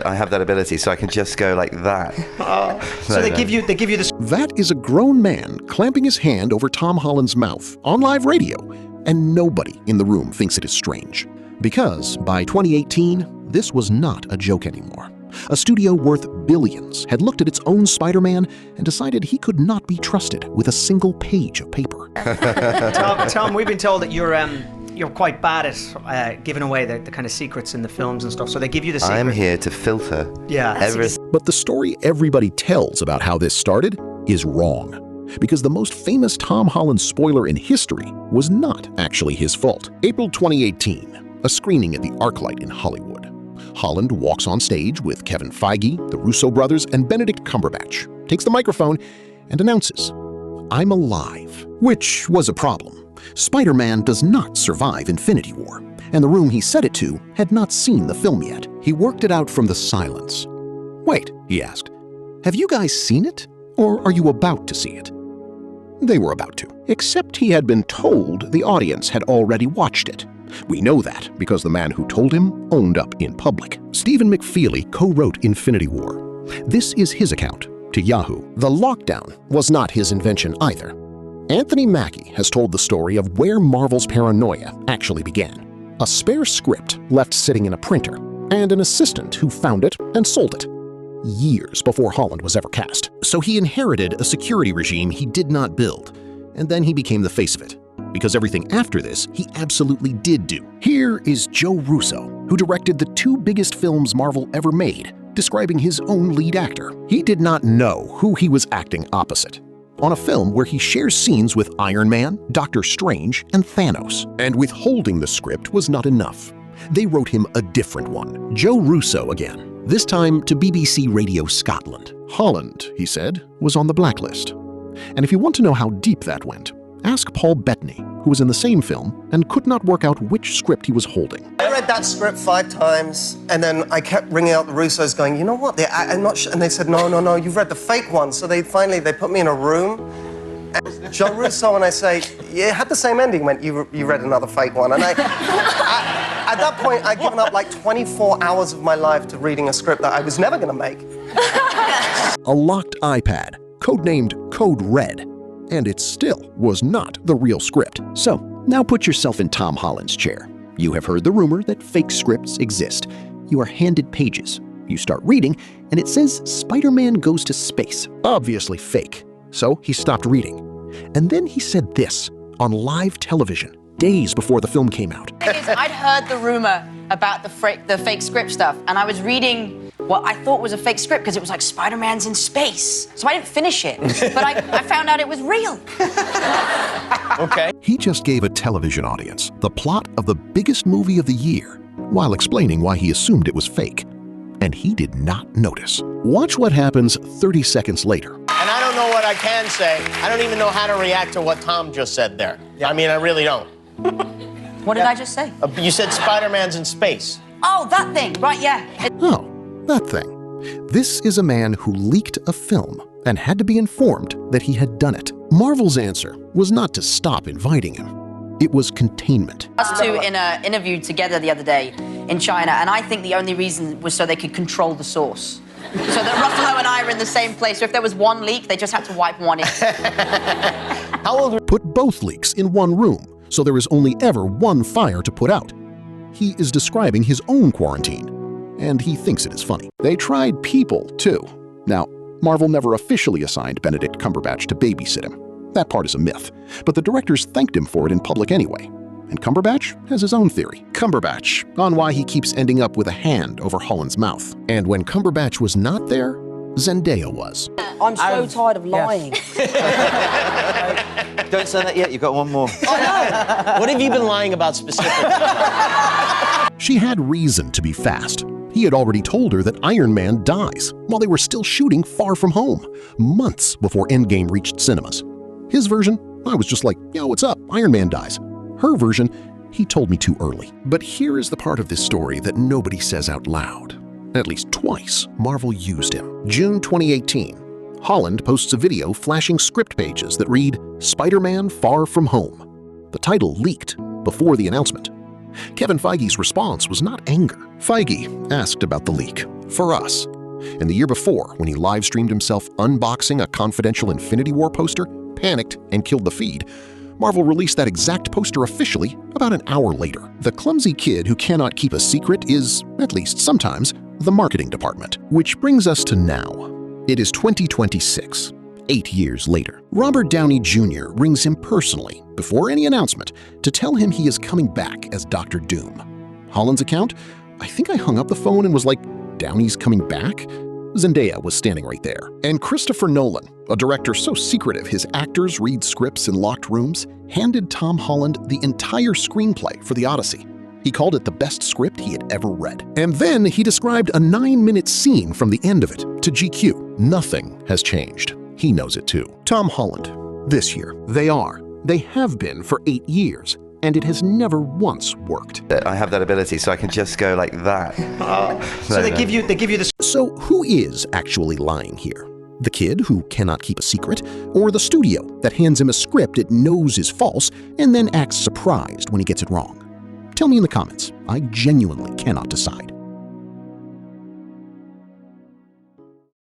I have that ability, so I can just go like that. So they give you the... That is a grown man clamping his hand over Tom Holland's mouth on live radio, and nobody in the room thinks it is strange. Because by 2018, this was not a joke anymore. A studio worth billions had looked at its own Spider-Man and decided he could not be trusted with a single page of paper. Tom, we've been told that you're quite bad at giving away the kind of secrets in the films and stuff, so they give you the secret. I'm here to filter everything. But the story everybody tells about how this started is wrong. Because the most famous Tom Holland spoiler in history was not actually his fault. April 2018, a screening at the ArcLight in Hollywood. Holland walks on stage with Kevin Feige, the Russo brothers, and Benedict Cumberbatch, takes the microphone, and announces, "I'm alive," which was a problem. Spider-Man does not survive Infinity War, and the room he said it to had not seen the film yet. He worked it out from the silence. "Wait," he asked, "have you guys seen it? Or are you about to see it?" They were about to, except he had been told the audience had already watched it. We know that because the man who told him owned up in public. Stephen McFeely co-wrote Infinity War. This is his account to Yahoo. The lockdown was not his invention either. Anthony Mackie has told the story of where Marvel's paranoia actually began. A spare script left sitting in a printer, and an assistant who found it and sold it. Years before Holland was ever cast. So he inherited a security regime he did not build, and then he became the face of it. Because everything after this, he absolutely did do. Here is Joe Russo, who directed the 2 biggest films Marvel ever made, describing his own lead actor. He did not know who he was acting opposite. On a film where he shares scenes with Iron Man, Doctor Strange, and Thanos. And withholding the script was not enough. They wrote him a different one. Joe Russo again, this time to BBC Radio Scotland. Holland, he said, was on the blacklist. And if you want to know how deep that went, ask Paul Bettany, who was in the same film and could not work out which script he was holding. I read that script 5 times, and then I kept ringing out the Russos going, "You know what, I'm not sure." And they said, no, you've read the fake one. So they finally put me in a room, and Joe Russo and I say, "Yeah, it had the same ending." Went, you read another fake one. And at that point, I'd given up like 24 hours of my life to reading a script that I was never gonna make. A locked iPad, codenamed Code Red. And it still was not the real script. So, now put yourself in Tom Holland's chair. You have heard the rumor that fake scripts exist. You are handed pages. You start reading, and it says Spider-Man goes to space. Obviously fake. So he stopped reading. And then he said this on live television, days before the film came out. I'd heard the rumor about the fake script stuff, and I was reading what I thought was a fake script because it was like Spider-Man's in space. So I didn't finish it, but I found out it was real. Okay. He just gave a television audience the plot of the biggest movie of the year while explaining why he assumed it was fake. And he did not notice. Watch what happens 30 seconds later. And I don't know what I can say. I don't even know how to react to what Tom just said there. Yeah. I mean, I really don't. What did I just say? You said Spider-Man's in space. Oh, that thing, right, yeah. Oh, that thing. This is a man who leaked a film and had to be informed that he had done it. Marvel's answer was not to stop inviting him. It was containment. Us two in an interview together the other day in China, and I think the only reason was so they could control the source. So that Ruffalo and I were in the same place, so if there was one leak, they just had to wipe one in. How old were... Put both leaks in one room, so there is only ever one fire to put out. He is describing his own quarantine, and he thinks it is funny. They tried people, too. Now, Marvel never officially assigned Benedict Cumberbatch to babysit him. That part is a myth, but the directors thanked him for it in public anyway. And Cumberbatch has his own theory. Cumberbatch, on why he keeps ending up with a hand over Holland's mouth. And when Cumberbatch was not there, Zendaya was. I'm so tired of lying. Don't say that yet, you've got one more. What have you been lying about specifically? She had reason to be fast. He had already told her that Iron Man dies while they were still shooting Far From Home, months before Endgame reached cinemas. His version, I was just like, yo, what's up? Iron Man dies. Her version, he told me too early. But here is the part of this story that nobody says out loud. At least twice, Marvel used him. June 2018, Holland posts a video flashing script pages that read, Spider-Man Far From Home. The title leaked before the announcement. Kevin Feige's response was not anger. Feige asked about the leak. for us. And the year before, when he live-streamed himself unboxing a confidential Infinity War poster, panicked, and killed the feed, Marvel released that exact poster officially about an hour later. The clumsy kid who cannot keep a secret is, at least sometimes, the marketing department. Which brings us to now. It is 2026, 8 years later. Robert Downey Jr. rings him personally, before any announcement, to tell him he is coming back as Dr. Doom. Holland's account? I think I hung up the phone and was like, Downey's coming back? Zendaya was standing right there. And Christopher Nolan, a director so secretive his actors read scripts in locked rooms, handed Tom Holland the entire screenplay for The Odyssey. He called it the best script he had ever read. And then he described a 9-minute scene from the end of it to GQ. Nothing has changed. He knows it too. Tom Holland. This year. They have been for 8 years. And it has never once worked. I have that ability, so I can just go like that. So they give you the... So who is actually lying here? The kid who cannot keep a secret, or the studio that hands him a script it knows is false and then acts surprised when he gets it wrong? Tell me in the comments. I genuinely cannot decide.